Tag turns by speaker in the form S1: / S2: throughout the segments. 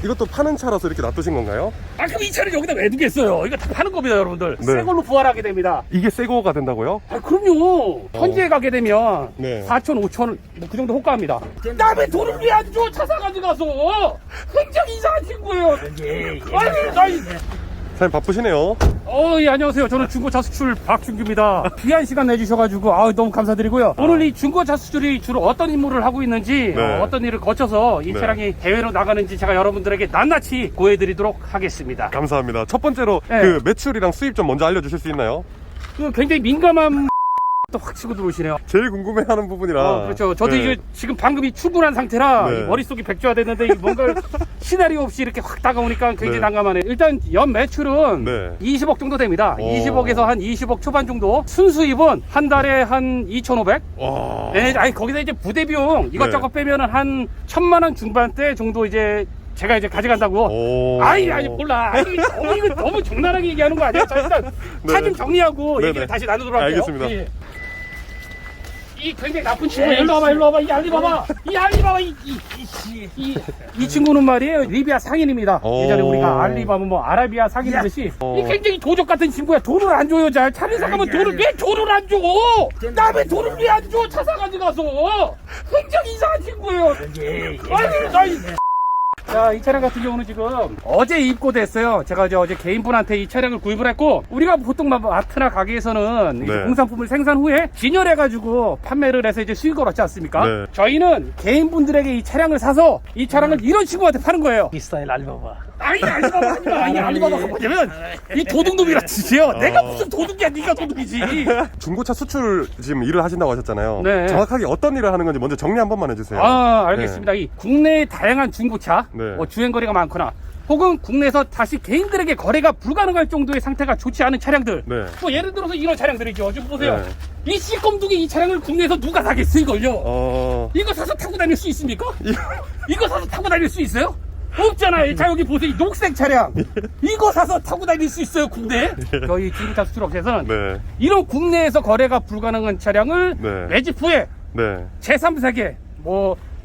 S1: 이것도 파는 차라서 이렇게 놔두신 건가요?
S2: 아, 그럼 이 차를 여기다 왜 두겠어요? 이거 다 파는 겁니다, 여러분들.
S1: 네.
S2: 새 걸로 부활하게 됩니다.
S1: 이게 새 거가 된다고요?
S2: 아, 그럼요. 현지에 가게 되면
S1: 네.
S2: 4천, 5천 뭐 그 정도 호가합니다. 남의 돈을 왜 안 줘? 차 사가지고 가서. 굉장히 이상한 친구예요. 아니.
S1: 사장님 바쁘시네요.
S2: 예, 안녕하세요. 저는 중고차 수출 박준규입니다. 귀한 시간 내주셔가지고 너무 감사드리고요. 오늘 이 중고차 수출이 주로 어떤 임무를 하고 있는지
S1: 네.
S2: 어떤 일을 거쳐서 이
S1: 네.
S2: 차량이 대회로 나가는지 제가 여러분들에게 낱낱이 보여드리도록 하겠습니다.
S1: 감사합니다. 첫 번째로
S2: 네.
S1: 그 매출이랑 수입 좀 먼저 알려주실 수 있나요?
S2: 그 굉장히 민감한 또 확 치고 들어오시네요.
S1: 제일 궁금해하는 부분이라.
S2: 그렇죠. 저도
S1: 네.
S2: 이제 지금 방금이 출근한 상태라
S1: 네.
S2: 이 머릿속이 백조화 됐는데 뭔가 시나리오 없이 이렇게 확 다가오니까 굉장히
S1: 네.
S2: 난감하네요. 일단 연 매출은
S1: 네.
S2: 20억 정도 됩니다.
S1: 오.
S2: 20억에서 한 20억 초반 정도. 순수입은 한 달에 한 2,500.
S1: 와.
S2: 네, 아니 거기다 이제 부대 비용 이것저것 빼면은 한 1,000만 원 중반대 정도 이제 제가 이제 가져간다고.
S1: 오.
S2: 아니 몰라. 이거 너무 적나라하게 얘기하는 거 아니야? 자, 일단
S1: 네.
S2: 차 좀 정리하고
S1: 네네.
S2: 얘기를 다시 나누도록 할게요.
S1: 알겠습니다.
S2: 예. 이 굉장히 나쁜 친구. 일로 와봐. 이 알리바바. 이 친구는 말이에요. 리비아 상인입니다.
S1: 오.
S2: 예전에 우리가 알리바바 뭐 아라비아 상인이듯이 이 굉장히 도적 같은 친구야. 돈을 안 줘요. 잘 차를 사가면 돈을 왜 돈을 안 줘? 남의 돈을 왜 안 줘? 차 사가지고 가서. 굉장히 이상한 친구예요. 아니. 자, 이 차량 같은 경우는 지금 어제 입고됐어요. 제가 어제 개인분한테 이 차량을 구입을 했고, 우리가 보통 마트나 가게에서는 이제
S1: 네.
S2: 공산품을 생산 후에 진열해가지고 판매를 해서 이제 수익을 얻지 않습니까?
S1: 네.
S2: 저희는 개인분들에게 이 차량을 사서 이 차량을 이런 친구한테 파는 거예요.
S3: 이 스타일 알리바바.
S2: 아니, 알리바바 하지 마. 이 알리바바가 뭐냐면 이 도둑놈이라 짓이에요. 내가 무슨 도둑이야. 네가 도둑이지.
S1: 중고차 수출 지금 일을 하신다고 하셨잖아요.
S2: 네.
S1: 정확하게 어떤 일을 하는 건지 먼저 정리 한 번만 해주세요.
S2: 알겠습니다. 이 국내의 다양한 중고차,
S1: 네.
S2: 주행거리가 많거나 혹은 국내에서 다시 개인들에게 거래가 불가능할 정도의 상태가 좋지 않은 차량들.
S1: 네.
S2: 뭐 예를 들어서 이런 차량들이죠. 좀 보세요.
S1: 네.
S2: 이 C검둥이 이 차량을 국내에서 누가 사겠어 이걸요? 이거 사서 타고 다닐 수 있습니까? 이거 사서 타고 다닐 수 있어요? 없잖아요. 자, 여기 보세요. 이 녹색 차량. 이거 사서 타고 다닐 수 있어요, 국내에? 저희 중고차 수출업체에서는
S1: 네.
S2: 이런 국내에서 거래가 불가능한 차량을
S1: 네.
S2: 매집 후에
S1: 네.
S2: 제3세계,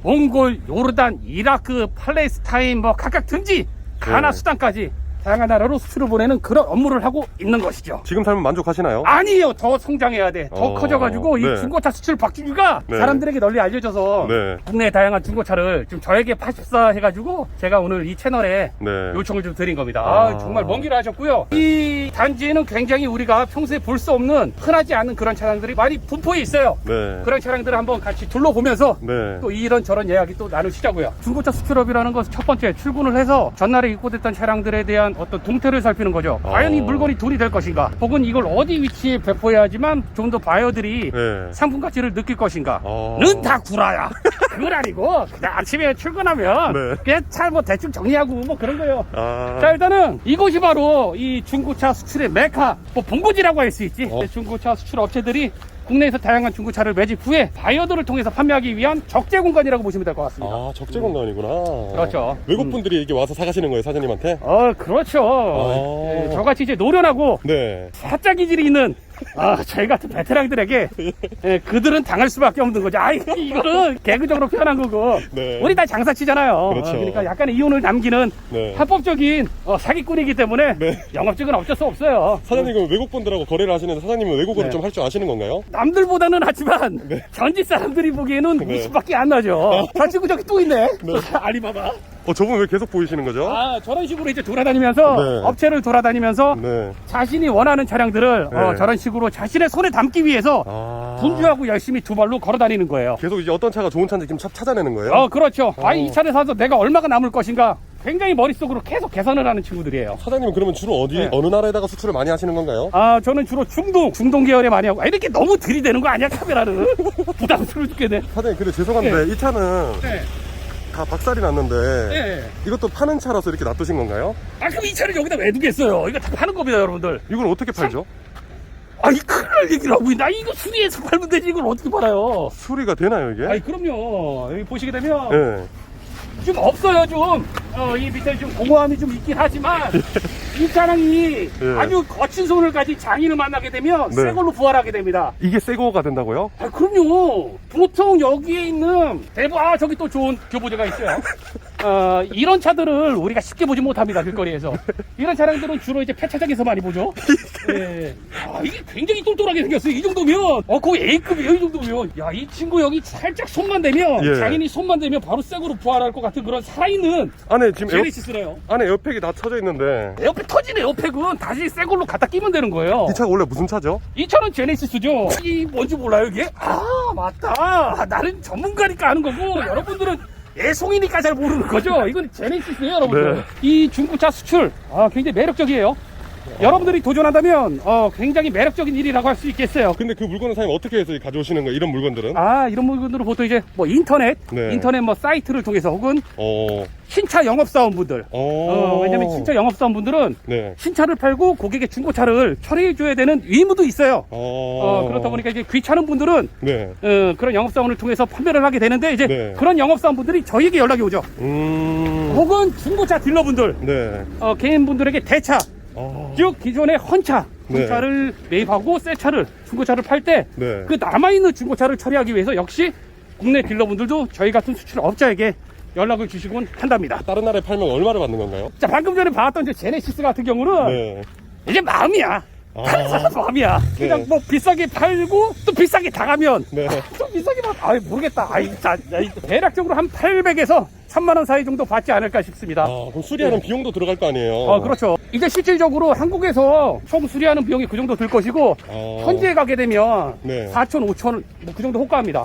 S2: 몽골, 요르단, 이라크, 팔레스타인, 각각 등지, 가나,
S1: 네.
S2: 수단까지 다양한 나라로 수출을 보내는 그런 업무를 하고 있는 것이죠.
S1: 지금 삶은 만족하시나요?
S2: 아니에요. 더 성장해야 돼. 더 커져가지고
S1: 네.
S2: 이 중고차 수출 박준규가
S1: 네.
S2: 사람들에게 널리 알려져서
S1: 네.
S2: 국내의 다양한 중고차를 좀 저에게 파십사 해가지고 제가 오늘 이 채널에
S1: 네.
S2: 요청을 좀 드린 겁니다. 정말 먼 길을 하셨고요. 이 단지에는 굉장히 우리가 평소에 볼 수 없는 흔하지 않은 그런 차량들이 많이 분포해 있어요.
S1: 네.
S2: 그런 차량들을 한번 같이 둘러보면서
S1: 네.
S2: 또 이런저런 이야기 또 나누시자고요. 중고차 수출업이라는 것은 첫 번째 출근을 해서 전날에 입고됐던 차량들에 대한 어떤 동태를 살피는 거죠. 과연 이 물건이 돈이 될 것인가, 혹은 이걸 어디 위치에 배포해야지만 좀 더 바이어들이
S1: 네.
S2: 상품 가치를 느낄 것인가
S1: 어.
S2: 는 다 구라야. 그건 아니고 그냥 아침에 출근하면
S1: 네.
S2: 그냥 차 대충 정리하고 그런 거예요.
S1: 아.
S2: 자, 일단은 이곳이 바로 이 중고차 수출의 메카, 본고지라고 할 수 있지.
S1: 어.
S2: 중고차 수출 업체들이 국내에서 다양한 중고차를 매집 후에 바이어들을 통해서 판매하기 위한 적재 공간이라고 보시면 될 것 같습니다.
S1: 아, 적재 공간이구나.
S2: 그렇죠.
S1: 외국분들이 이게 와서 사가시는 거예요, 사장님한테?
S2: 그렇죠. 네, 저같이 이제 노련하고
S1: 네.
S2: 사짜 기질이 있는 저희 같은 베테랑들에게 그들은 당할 수밖에 없는 거죠. 이거는 개그적으로 표현한 거고.
S1: 네.
S2: 우리 다 장사치잖아요.
S1: 그렇죠.
S2: 그러니까 약간의 이윤을 남기는
S1: 네.
S2: 합법적인 사기꾼이기 때문에
S1: 네.
S2: 영업직은 어쩔 수 없어요.
S1: 사장님, 그럼 외국분들하고 거래를 하시는데 사장님은 외국어를
S2: 네.
S1: 좀 할 줄 아시는 건가요?
S2: 남들보다는 하지만 현지 사람들이 보기에는
S1: 네.
S2: 웃음밖에 안 나죠. 저 친구 저기 또 있네. 알리바바.
S1: 저분 왜 계속 보이시는 거죠?
S2: 저런 식으로 이제 돌아다니면서
S1: 네.
S2: 업체를 돌아다니면서
S1: 네.
S2: 자신이 원하는 차량들을
S1: 네.
S2: 저런 식으로 자신의 손에 담기 위해서 분주하고 열심히 두 발로 걸어 다니는 거예요.
S1: 계속 이제 어떤 차가 좋은 차인지 지금 찾아내는 거예요?
S2: 그렇죠. 이 차를 사서 내가 얼마가 남을 것인가 굉장히 머릿속으로 계속 계산을 하는 친구들이에요.
S1: 사장님은 그러면 주로 어느 나라에다가 수출을 많이 하시는 건가요?
S2: 저는 주로 중동 계열에 많이 하고. 이렇게 너무 들이대는 거 아니야, 카메라를? 부담스러워 죽겠네.
S1: 사장님, 근데 죄송한데 이 차는
S2: 네.
S1: 다 박살이 났는데
S2: 네.
S1: 이것도 파는 차라서 이렇게 놔두신 건가요?
S2: 그럼 이 차를 여기다 왜 두겠어요? 이거 다 파는 겁니다, 여러분들.
S1: 이걸 어떻게 팔죠?
S2: 큰일 날 얘기를 하고 있나? 이거 수리해서 팔면 되지, 이걸 어떻게 팔아요?
S1: 수리가 되나요, 이게?
S2: 그럼요. 여기 보시게 되면
S1: 네.
S2: 좀 없어요, 좀. 이 밑에 좀 공허함이 좀 있긴 하지만 이 차량이 아주 거친 손을 가진 장인을 만나게 되면 새 걸로 부활하게 됩니다.
S1: 이게 새 거가 된다고요?
S2: 그럼요. 보통 여기에 있는 저기 또 좋은 교보제가 있어요. 이런 차들을 우리가 쉽게 보지 못합니다, 길거리에서. 이런 차량들은 주로 이제 폐차장에서 많이 보죠. 예. 이게 굉장히 똘똘하게 생겼어요. 이 정도면. 거의 A급이에요, 이 정도면. 야, 이 친구 여기 살짝 손만 대면,
S1: 예.
S2: 장인이 손만 대면 바로 새거로 부활할 것 같은 그런 살아있는
S1: 안에 지금
S2: 제네시스래요.
S1: 안에 에어팩이 다 쳐져 있는데
S2: 에어팩 터진 에어팩은 다시 새 걸로 갖다 끼면 되는 거예요.
S1: 이 차가 원래 무슨 차죠?
S2: 이 차는 제네시스죠. 이 뭔지 몰라요, 이게? 맞다. 나는 전문가니까 아는 거고, 여러분들은 애송이니까 잘 모르는 거죠. 이건 제네시스예요, 여러분들.
S1: 네.
S2: 이 중고차 수출, 굉장히 매력적이에요. 여러분들이 도전한다면 굉장히 매력적인 일이라고 할 수 있겠어요.
S1: 근데 그 물건은 사장님 어떻게 해서 가져오시는 거예요? 이런 물건들은?
S2: 이런 물건들은 보통 이제 뭐 인터넷 뭐 사이트를 통해서 혹은 신차 영업사원분들. 왜냐면 신차 영업사원분들은
S1: 네.
S2: 신차를 팔고 고객의 중고차를 처리해줘야 되는 의무도 있어요. 그렇다 보니까 이제 귀찮은 분들은
S1: 네.
S2: 그런 영업사원을 통해서 판매를 하게 되는데 이제
S1: 네.
S2: 그런 영업사원분들이 저희에게 연락이 오죠. 혹은 중고차 딜러분들,
S1: 네.
S2: 개인분들에게 대차, 즉 기존의 헌차,
S1: 네.
S2: 중차를 매입하고 새 차를 중고차를 팔 때 그
S1: 네.
S2: 남아있는 중고차를 처리하기 위해서 역시 국내 딜러분들도 저희 같은 수출업자에게 연락을 주시곤 한답니다.
S1: 다른 나라에 팔면 얼마를 받는 건가요?
S2: 자, 방금 전에 봤던 이제 제네시스 같은 경우는
S1: 네.
S2: 이게 마음이야. 파는 사람 마음이야. 그냥
S1: 네.
S2: 뭐 비싸게 팔고 또 비싸게 당하면
S1: 네.
S2: 또 비싸게 모르겠다. 대략적으로 한 800에서 3만원 사이 정도 받지 않을까 싶습니다.
S1: 그럼 수리하는 비용도 들어갈 거 아니에요?
S2: 그렇죠. 이제 실질적으로 한국에서 총 수리하는 비용이 그 정도 들 것이고, 현지에 가게 되면
S1: 네.
S2: 4천, 5천, 뭐 그 정도 호가합니다.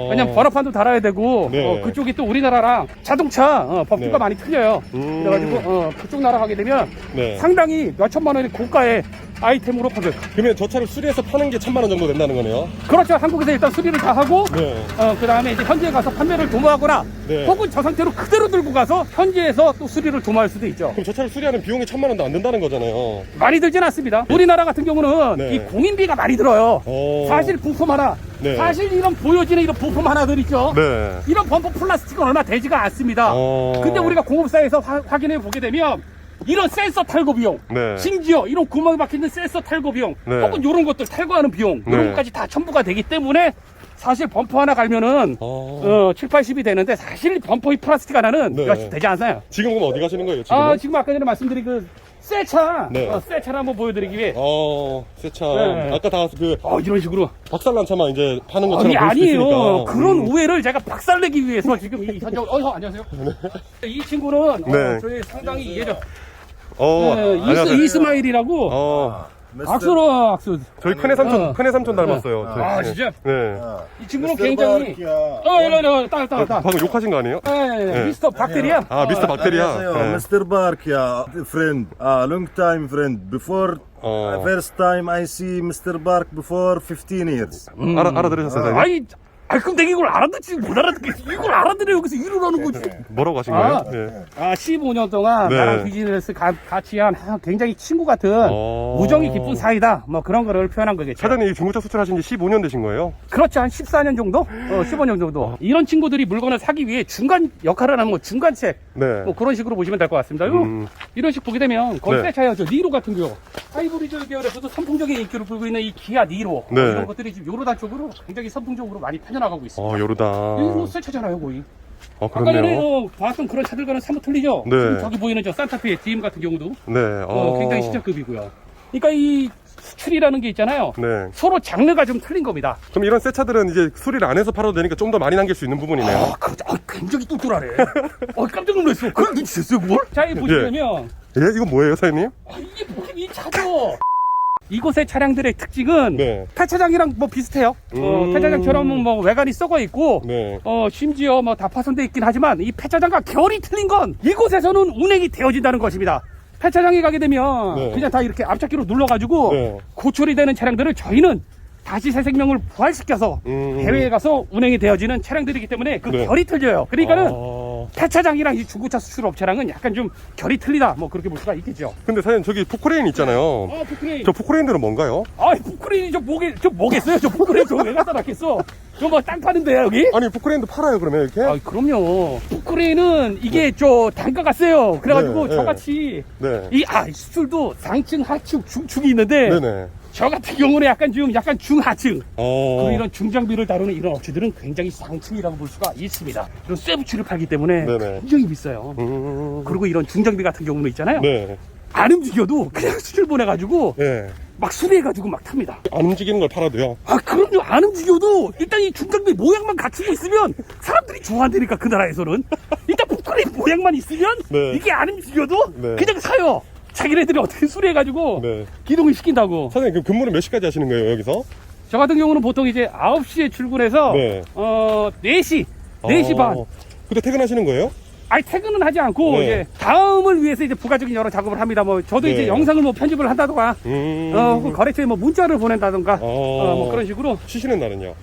S2: 왜냐면
S1: 어.
S2: 번호판도 달아야 되고,
S1: 네.
S2: 그쪽이 또 우리나라랑 자동차 법규가
S1: 네.
S2: 많이 틀려요. 그래가지고 그쪽 나라 가게 되면
S1: 네.
S2: 상당히 몇 천만 원의 고가의 아이템으로 파격.
S1: 그러면 저 차를 수리해서 파는 게 1,000만 원 정도 된다는 거네요?
S2: 그렇죠. 한국에서 일단 수리를 다 하고,
S1: 네.
S2: 그 다음에 이제 현지에 가서 판매를 도모하거나,
S1: 네.
S2: 혹은 저 상태로 그대로 들고 가서 현지에서 또 수리를 도모할 수도 있죠.
S1: 그럼 저 차를 수리하는 비용이 1,000만 원도 안 된다는 거잖아요.
S2: 많이 들진 않습니다. 우리나라 같은 경우는
S1: 네.
S2: 이 공인비가 많이 들어요. 사실 부품 하나,
S1: 네.
S2: 사실 이런 보여지는 이런 부품 하나들 있죠.
S1: 네.
S2: 이런 범퍼 플라스틱은 얼마 되지가 않습니다. 근데 우리가 공업사에서 확인해 보게 되면 이런 센서 탈거 비용,
S1: 네.
S2: 심지어 이런 구멍이 박혀있는 센서 탈거 비용,
S1: 네.
S2: 혹은 이런 것들 탈거하는 비용, 이런
S1: 네.
S2: 것까지 다 첨부가 되기 때문에 사실 범퍼 하나 갈면은 7, 80이 되는데 사실 범퍼의 플라스틱 하나는
S1: 네.
S2: 몇십 되지 않아요.
S1: 지금 그럼 어디 가시는 거예요? 지금은?
S2: 지금 아까 전에 말씀드린 그 새 차,
S1: 네.
S2: 새 차를 한번 보여드리기 위해
S1: 새 차.
S2: 네.
S1: 아까 다
S2: 이런 식으로.
S1: 박살난 차만 이제 파는 것처럼
S2: 아니,
S1: 보일 수 있으니까.
S2: 아니에요. 그런 오해를 제가 박살내기 위해서 지금 이 현장, 안녕하세요. 이 친구는,
S1: 네.
S2: 저희 상당히 예전,
S1: 안녕하세요.
S2: 이스마일이라고, 악수로.
S1: 저희 큰애 삼촌 닮았어요. 저희.
S2: 진짜?
S1: 네.
S2: 이 친구는 굉장히, 딸.
S1: 방금 욕하신 거 아니에요?
S2: 네. 미스터 박테리아.
S1: 미스터 박테리아.
S3: 안녕하세요,
S1: 네.
S3: Mr. Park, yeah, friend, long time friend. Before first time I see Mr. Park before 15 years.
S1: 알아들으셨어요? 사장님?
S2: 그럼 내가 이걸 알아듣지 못 알아듣겠지. 이걸 알아들어 여기서 이러라는 거지.
S1: 뭐라고 하신 거예요? 네.
S2: 15년 동안
S1: 네.
S2: 나랑 비즈니스 같이 한 굉장히 친구 같은 우정이 깊은 사이다. 뭐 그런 거를 표현한 거겠죠.
S1: 사장님 이 중고차 수출하신 지 15년 되신 거예요?
S2: 그렇죠. 한 14년 정도? 15년 정도. 이런 친구들이 물건을 사기 위해 중간 역할을 하는 뭐 중간책.
S1: 네.
S2: 뭐 그런 식으로 보시면 될 것 같습니다. 이런 식 보게 되면 거의 새 차예요. 저 니로 같은 경우. 하이브리드 계열에서도 선풍적인 인기를 끌고 있는 이 기아 니로.
S1: 네.
S2: 이런 것들이 지금 요로단 쪽으로 굉장히 선풍적으로 많이 퍼져나가고 있습니다.
S1: 요르단.
S2: 이거 새 차잖아요, 거의. 아까
S1: 그렇네요.
S2: 전에 봤던 그런 차들과는 사뭇 틀리죠?
S1: 네.
S2: 지금 저기 보이는 저 산타페 DM 같은 경우도
S1: 네.
S2: 굉장히 시작급이고요. 그러니까 이 수출이라는 게 있잖아요.
S1: 네.
S2: 서로 장르가 좀 틀린 겁니다.
S1: 그럼 이런 새 차들은 이제 수리를 안 해서 팔아도 되니까 좀 더 많이 남길 수 있는 부분이네요.
S2: 굉장히 똘똘하네. 깜짝 놀랐어. 그걸 눈치챘어요, 그걸? 자, 이 보시면
S1: 예, 이건 뭐예요, 사장님?
S2: 이게 뭐긴 이 차죠. 이곳의 차량들의 특징은
S1: 네.
S2: 폐차장이랑 뭐 비슷해요. 폐차장처럼 뭐 외관이 썩어 있고
S1: 네.
S2: 심지어 뭐 다 파손되어 있긴 하지만 이 폐차장과 결이 틀린 건 이곳에서는 운행이 되어진다는 것입니다. 폐차장에 가게 되면
S1: 네.
S2: 그냥 다 이렇게 앞차기로 눌러가지고
S1: 네.
S2: 고철이 되는 차량들을 저희는 다시 새 생명을 부활시켜서 해외에 가서 운행이 되어지는 차량들이기 때문에 그
S1: 네.
S2: 결이 틀려요. 그러니까는 폐차장이랑 이 중고차 수출 업체랑은 약간 좀 결이 틀리다. 뭐 그렇게 볼 수가 있겠죠.
S1: 근데 사장님 저기 포크레인 있잖아요.
S2: 포크레인.
S1: 저 포크레인들은 뭔가요?
S2: 포크레인이 저 뭐겠어요? 저 포크레인 저 왜 갖다 놨겠어? 저 뭐 땅 파는데요, 여기?
S1: 아니 포크레인도 팔아요 그러면 이렇게?
S2: 그럼요. 포크레인은 이게 저 단가가 세요. 그래가지고
S1: 네,
S2: 저같이
S1: 네.
S2: 이 수출도 상층, 하층, 중축이 있는데
S1: 네네.
S2: 저 같은 경우는 약간 중하층. 그리고
S1: 어.
S2: 이런 중장비를 다루는 이런 업체들은 굉장히 상층이라고 볼 수가 있습니다. 이런 쇠부치를 팔기 때문에
S1: 네네.
S2: 굉장히 비싸요. 그리고 이런 중장비 같은 경우는 있잖아요.
S1: 네.
S2: 안 움직여도 그냥 수출 보내가지고
S1: 네.
S2: 막 수리해가지고 막 탑니다.
S1: 안 움직이는 걸 팔아도요.
S2: 아, 그럼요. 안 움직여도 일단 이 중장비 모양만 갖추고 있으면 사람들이 좋아한다니까, 그 나라에서는. 일단 포크레인 모양만 있으면
S1: 네.
S2: 이게 안 움직여도
S1: 네.
S2: 그냥 사요. 자기네들이 어떻게 수리해가지고
S1: 네.
S2: 기동을 시킨다고.
S1: 사장님, 그럼 근무는 몇 시까지 하시는 거예요, 여기서?
S2: 저 같은 경우는 보통 이제 9시에 출근해서
S1: 네.
S2: 4시 반.
S1: 그때 퇴근하시는 거예요?
S2: 아니, 퇴근은 하지 않고
S1: 네.
S2: 이제 다음을 위해서 이제 부가적인 여러 작업을 합니다. 뭐 저도
S1: 네.
S2: 이제 영상을 뭐 편집을 한다던가 혹은 거래처에 뭐 문자를 보낸다던가 뭐 그런 식으로.
S1: 쉬시는 날은요?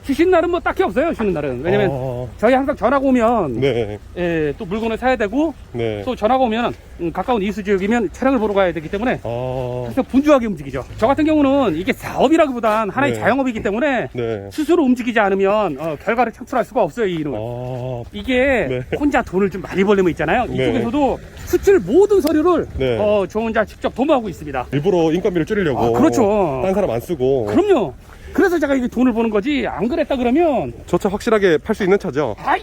S2: 쉬는 날은 뭐 딱히 없어요. 쉬는 날은. 왜냐면 저희 항상 전화가 오면
S1: 네.
S2: 예, 또 물건을 사야 되고
S1: 네.
S2: 또 전화가 오면 가까운 이수 지역이면 차량을 보러 가야 되기 때문에 그래서 분주하게 움직이죠. 저 같은 경우는 이게 사업이라기보단 하나의
S1: 네.
S2: 자영업이기 때문에
S1: 네.
S2: 스스로 움직이지 않으면 결과를 창출할 수가 없어요. 이 일은. 이게
S1: 네.
S2: 혼자 돈을 좀 많이 벌려면 있잖아요.
S1: 네.
S2: 이쪽에서도 수출 모든 서류를
S1: 네.
S2: 저 혼자 직접 도모하고 있습니다.
S1: 일부러 인건비를 줄이려고.
S2: 그렇죠.
S1: 딴 사람 안 쓰고.
S2: 그럼요. 그래서 제가 이게 돈을 버는 거지. 안 그랬다 그러면
S1: 저 차 확실하게 팔 수 있는 차죠?
S2: 아이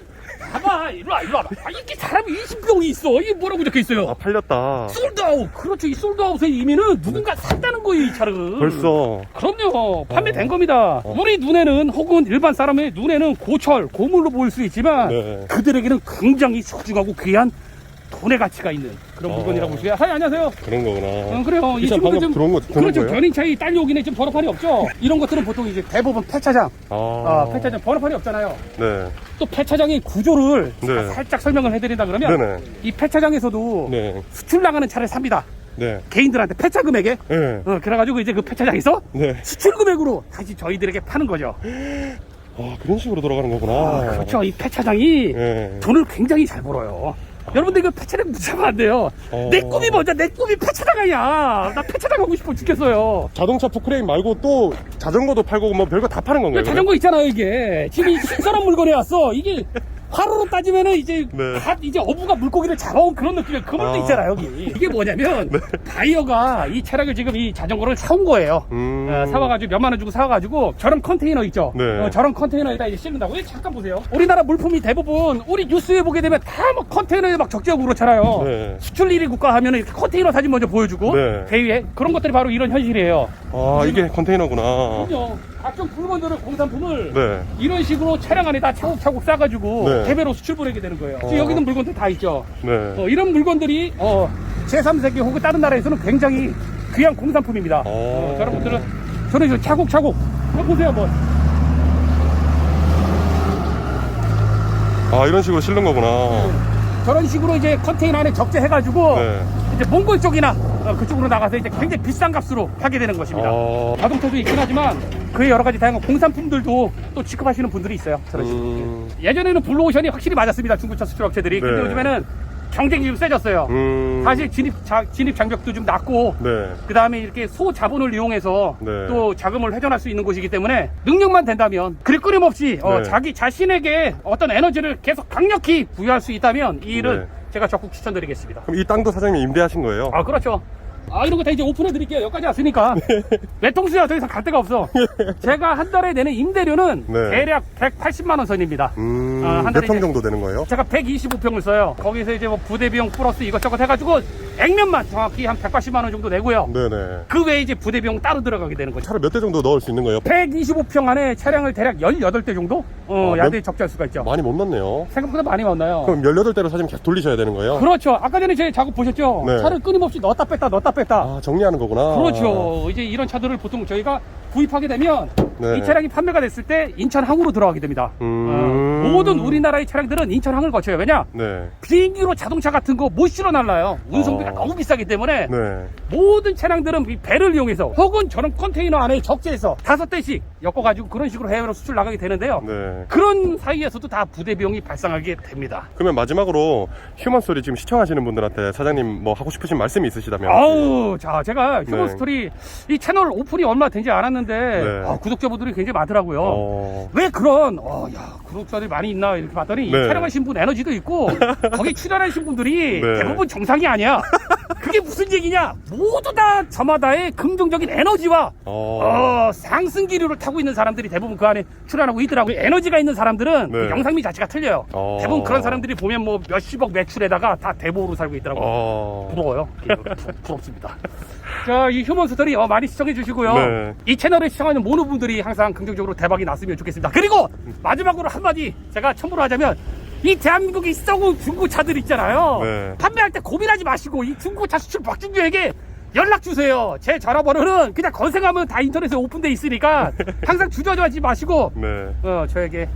S2: 봐봐 일로 와봐. 이게 사람이 20병이 있어. 이게 뭐라고 적혀 있어요?
S1: 아, 팔렸다.
S2: 솔드아웃. 그렇죠. 이 솔드아웃의 의미는 누군가 샀다는 거예요, 이 차를.
S1: 벌써.
S2: 그럼요. 판매된 겁니다. 우리 눈에는 혹은 일반 사람의 눈에는 고철, 고물로 보일 수 있지만
S1: 네.
S2: 그들에게는 굉장히 소중하고 귀한 돈의 가치가 있는 그런 물건이라고 보시고요. 하이, 안녕하세요.
S1: 그런 거구나.
S2: 그래요. 이
S1: 진짜
S2: 친구도
S1: 방금
S2: 좀
S1: 들어온 거 듣는
S2: 그렇죠.
S1: 거예요?
S2: 견인차이 딸려오기는 좀 번호판이 없죠. 이런 것들은 보통 이제 대부분 폐차장, 폐차장 번호판이 없잖아요.
S1: 네.
S2: 또 폐차장의 구조를
S1: 네.
S2: 제가 살짝 설명을 해드린다 그러면
S1: 네네.
S2: 이 폐차장에서도
S1: 네.
S2: 수출 나가는 차를 삽니다.
S1: 네.
S2: 개인들한테 폐차 금액에.
S1: 네.
S2: 그래가지고 이제 그 폐차장에서
S1: 네.
S2: 수출 금액으로 다시 저희들에게 파는 거죠.
S1: 그런 식으로 돌아가는 거구나.
S2: 그렇죠. 이 폐차장이
S1: 네.
S2: 돈을 굉장히 잘 벌어요. 여러분들 이거 폐차장 묻히면 안 돼요. 내 꿈이 뭐냐? 내 꿈이 폐차장이야. 나 폐차장 하고 싶어 죽겠어요.
S1: 자동차 포크레인 말고 또 자전거도 팔고 뭐 별거 다 파는 건가요?
S2: 자전거 있잖아요, 이게. 지금 이 신선한 물건이 왔어. 이게 화로로 따지면은 이제
S1: 네.
S2: 갓 이제 어부가 물고기를 잡아온 그런 느낌의 그 물도 있잖아요, 여기. 이게 뭐냐면 바이어가 이 차량을 지금 이 자전거를 사온 거예요. 사와가지고 몇만 원 주고 사와가지고 저런 컨테이너 있죠.
S1: 네.
S2: 저런 컨테이너에다 이제 싣는다고. 잠깐 보세요. 우리나라 물품이 대부분 우리 뉴스에 보게 되면 다 뭐 컨테이너에 막 적재고 그렇잖아요.
S1: 네.
S2: 수출 1위 국가 하면은 이렇게 컨테이너 사진 먼저 보여주고
S1: 네.
S2: 대위에 그런 것들이 바로 이런 현실이에요.
S1: 이게 컨테이너구나.
S2: 그럼요. 각종 물건들을 공산품을
S1: 네.
S2: 이런 식으로 차량 안에다 차곡차곡 싸가지고
S1: 네.
S2: 대배로 수출 보내게 되는 거예요. 지금 여기 있는 물건들 다 있죠.
S1: 네.
S2: 이런 물건들이 제3세계 혹은 다른 나라에서는 굉장히 귀한 공산품입니다. 저런 것들은 저런 식으로 차곡차곡 보세요 뭐.
S1: 이런 식으로 실는 거구나.
S2: 저런 식으로 이제 컨테이너 안에 적재해가지고
S1: 네.
S2: 이제 몽골 쪽이나 그쪽으로 나가서 이제 굉장히 비싼 값으로 하게 되는 것입니다. 자동차도 있긴 하지만 그의 여러 가지 다양한 공산품들도 또 취급하시는 분들이 있어요. 저런 식으로. 예전에는 블루오션이 확실히 맞았습니다. 중고차 수출 업체들이. 근데
S1: 네.
S2: 요즘에는 경쟁이 좀 세졌어요. 사실 진입 장벽도 좀 낮고
S1: 네.
S2: 그 다음에 이렇게 소자본을 이용해서
S1: 네.
S2: 또 자금을 회전할 수 있는 곳이기 때문에 능력만 된다면 그리 끊임없이
S1: 네.
S2: 자기 자신에게 어떤 에너지를 계속 강력히 부여할 수 있다면 이 일은
S1: 네.
S2: 제가 적극 추천드리겠습니다.
S1: 그럼 이 땅도 사장님이 임대하신 거예요?
S2: 그렇죠. 이런 거 다 이제 오픈해 드릴게요. 여기까지 왔으니까. 외통수야 더 이상 갈 데가 없어. 제가 한 달에 내는 임대료는
S1: 네.
S2: 대략 180만원 선입니다. 한
S1: 몇
S2: 달에
S1: 평
S2: 이제
S1: 정도 되는 거예요?
S2: 제가 125평을 써요. 거기서 이제 뭐 부대 비용 플러스 이것저것 해가지고 액면만 정확히 한 180만원 정도 내고요.
S1: 네네.
S2: 그 외에 이제 부대 비용 따로 들어가게 되는 거죠.
S1: 차를 몇 대 정도 넣을 수 있는 거예요?
S2: 125평 안에 차량을 대략 18대 정도? 야대에 적재할 수가 있죠.
S1: 많이 못 넣네요.
S2: 생각보다 많이 왔나요?
S1: 그럼 18대로 사장님 계속 돌리셔야 되는 거예요?
S2: 그렇죠. 아까 전에 제 작업 보셨죠?
S1: 네.
S2: 차를 끊임없이 넣었다 뺐다.
S1: 정리하는 거구나.
S2: 그렇죠. 이제 이런 차들을 보통 저희가 구입하게 되면
S1: 네.
S2: 이 차량이 판매가 됐을 때 인천항으로 들어가게 됩니다. 모든 우리나라의 차량들은 인천항을 거쳐요. 왜냐?
S1: 네.
S2: 비행기로 자동차 같은 거 못 실어 날라요. 운송비가
S1: 아.
S2: 너무 비싸기 때문에
S1: 네.
S2: 모든 차량들은 이 배를 이용해서 혹은 저런 컨테이너 안에 적재해서 5대씩 엮어가지고 그런 식으로 해외로 수출 나가게 되는데요.
S1: 네.
S2: 그런 사이에서도 다 부대 비용이 발생하게 됩니다.
S1: 그러면 마지막으로 휴먼 스토리 지금 시청하시는 분들한테 사장님 뭐 하고 싶으신 말씀이 있으시다면?
S2: 자, 제가 휴먼
S1: 네.
S2: 스토리 이 채널 오픈이 얼마 되지 않았는데
S1: 네.
S2: 구독자분들이 굉장히 많더라고요. 왜 그런 구독자들이 많이 있나 이렇게 봤더니
S1: 네.
S2: 촬영하신 분 에너지도 있고 거기 출연하신 분들이
S1: 네.
S2: 대부분 정상이 아니야. 그게 무슨 얘기냐? 모두 다 저마다의 긍정적인 에너지와 상승 기류를 타고 있는 사람들이 대부분 그 안에 출연하고 있더라고요. 에너지가 있는 사람들은 그 영상미 자체가 틀려요. 대부분 그런 사람들이 보면 뭐 몇십억 매출에다가 다 대보로 살고 있더라고요. 부러워요. 부럽습니다. 자, 이 휴먼 스토리 많이 시청해 주시고요.
S1: 네.
S2: 이 채널을 시청하는 모든 분들이 항상 긍정적으로 대박이 났으면 좋겠습니다. 그리고 마지막으로 한마디 제가 첨부를 하자면 이 대한민국의 썩은 중고차들 있잖아요.
S1: 네.
S2: 판매할 때 고민하지 마시고 이 중고차 수출 박준규에게 연락 주세요. 제 전화번호는 그냥 검색하면 다 인터넷에 오픈돼 있으니까 항상 주저하지 마시고
S1: 네.
S2: 저에게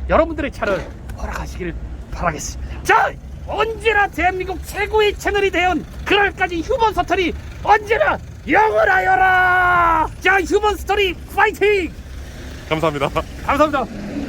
S2: 여러분들의 차를 허락하시길 바라겠습니다. 자, 언제나 대한민국 최고의 채널이 되온 그날까지 휴먼 스토리 언제나 영원하여라. 자, 휴먼 스토리 파이팅.
S1: 감사합니다.
S2: 감사합니다.